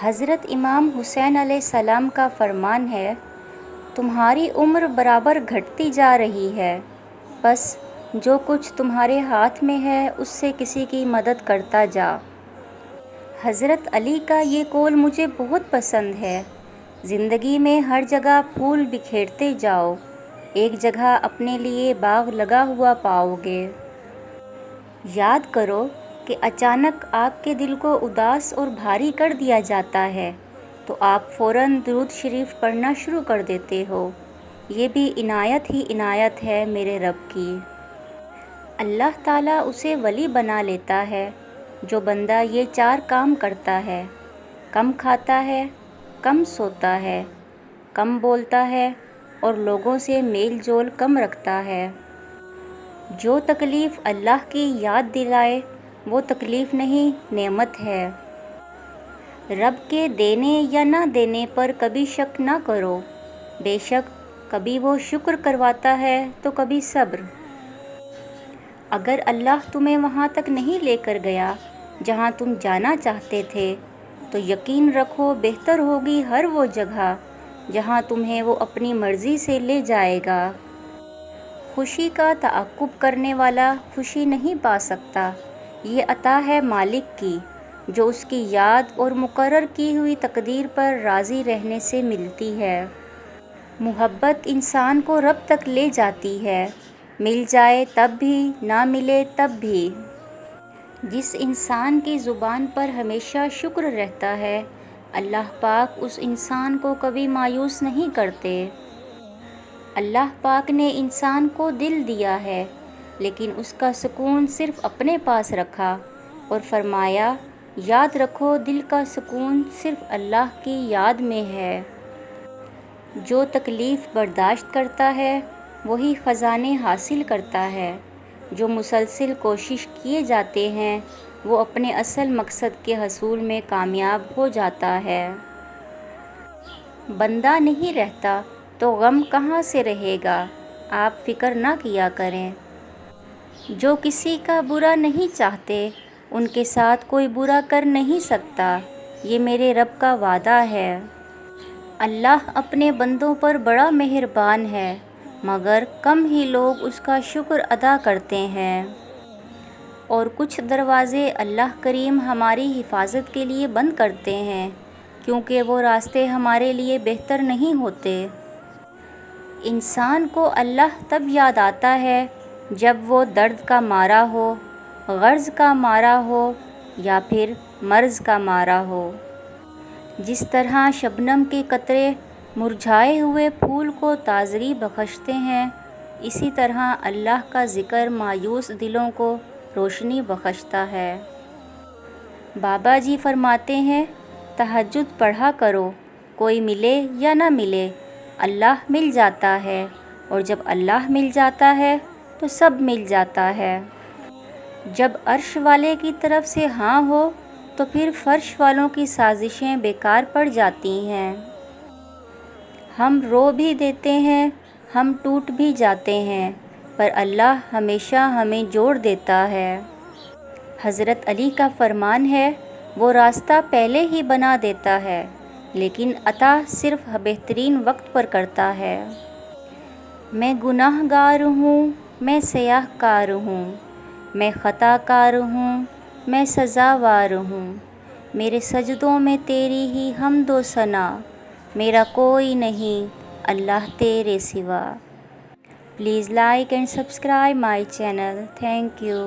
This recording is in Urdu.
حضرت امام حسین علیہ السلام کا فرمان ہے، تمہاری عمر برابر گھٹتی جا رہی ہے، بس جو کچھ تمہارے ہاتھ میں ہے اس سے کسی کی مدد کرتا جا۔ حضرت علی کا یہ قول مجھے بہت پسند ہے۔ زندگی میں ہر جگہ پھول بکھیرتے جاؤ، ایک جگہ اپنے لیے باغ لگا ہوا پاؤ گے۔ یاد کرو کہ اچانک آپ کے دل کو اداس اور بھاری کر دیا جاتا ہے تو آپ فوراً درود شریف پڑھنا شروع کر دیتے ہو۔ یہ بھی عنایت ہی عنایت ہے میرے رب کی۔ اللہ تعالیٰ اسے ولی بنا لیتا ہے جو بندہ یہ 4 کام کرتا ہے: کم کھاتا ہے، کم سوتا ہے، کم بولتا ہے اور لوگوں سے میل جول کم رکھتا ہے۔ جو تکلیف اللہ کی یاد دلائے وہ تکلیف نہیں، نعمت ہے۔ رب کے دینے یا نہ دینے پر کبھی شک نہ کرو، بے شک کبھی وہ شکر کرواتا ہے تو کبھی صبر۔ اگر اللہ تمہیں وہاں تک نہیں لے کر گیا جہاں تم جانا چاہتے تھے تو یقین رکھو بہتر ہوگی ہر وہ جگہ جہاں تمہیں وہ اپنی مرضی سے لے جائے گا۔ خوشی کا تعاقب کرنے والا خوشی نہیں پا سکتا، یہ عطا ہے مالک کی جو اس کی یاد اور مقرر کی ہوئی تقدیر پر راضی رہنے سے ملتی ہے۔ محبت انسان کو رب تک لے جاتی ہے، مل جائے تب بھی، نہ ملے تب بھی۔ جس انسان کی زبان پر ہمیشہ شکر رہتا ہے، اللہ پاک اس انسان کو کبھی مایوس نہیں کرتے۔ اللہ پاک نے انسان کو دل دیا ہے لیکن اس کا سکون صرف اپنے پاس رکھا اور فرمایا، یاد رکھو دل کا سکون صرف اللہ کی یاد میں ہے۔ جو تکلیف برداشت کرتا ہے وہی خزانے حاصل کرتا ہے۔ جو مسلسل کوشش کیے جاتے ہیں وہ اپنے اصل مقصد کے حصول میں کامیاب ہو جاتا ہے۔ بندہ نہیں رہتا تو غم کہاں سے رہے گا، آپ فکر نہ کیا کریں۔ جو کسی کا برا نہیں چاہتے ان کے ساتھ کوئی برا کر نہیں سکتا، یہ میرے رب کا وعدہ ہے۔ اللہ اپنے بندوں پر بڑا مہربان ہے مگر کم ہی لوگ اس کا شکر ادا کرتے ہیں۔ اور کچھ دروازے اللہ کریم ہماری حفاظت کے لیے بند کرتے ہیں کیونکہ وہ راستے ہمارے لیے بہتر نہیں ہوتے۔ انسان کو اللہ تب یاد آتا ہے جب وہ درد کا مارا ہو، غرض کا مارا ہو یا پھر مرض کا مارا ہو۔ جس طرح شبنم کے قطرے مرجھائے ہوئے پھول کو تازگی بخشتے ہیں، اسی طرح اللہ کا ذکر مایوس دلوں کو روشنی بخشتا ہے۔ بابا جی فرماتے ہیں، تہجد پڑھا کرو، کوئی ملے یا نہ ملے، اللہ مل جاتا ہے، اور جب اللہ مل جاتا ہے تو سب مل جاتا ہے۔ جب عرش والے کی طرف سے ہاں ہو تو پھر فرش والوں کی سازشیں بیکار پڑ جاتی ہیں۔ ہم رو بھی دیتے ہیں، ہم ٹوٹ بھی جاتے ہیں، پر اللہ ہمیشہ ہمیں جوڑ دیتا ہے۔ حضرت علی کا فرمان ہے، وہ راستہ پہلے ہی بنا دیتا ہے لیکن عطا صرف بہترین وقت پر کرتا ہے۔ میں گناہ گار ہوں، میں سیاہ کار ہوں، میں خطا کار ہوں، میں سزاوار ہوں، میرے سجدوں میں تیری ہی حمد و ثنا، میرا کوئی نہیں اللہ تیرے سوا۔ Please like and subscribe my channel. Thank you.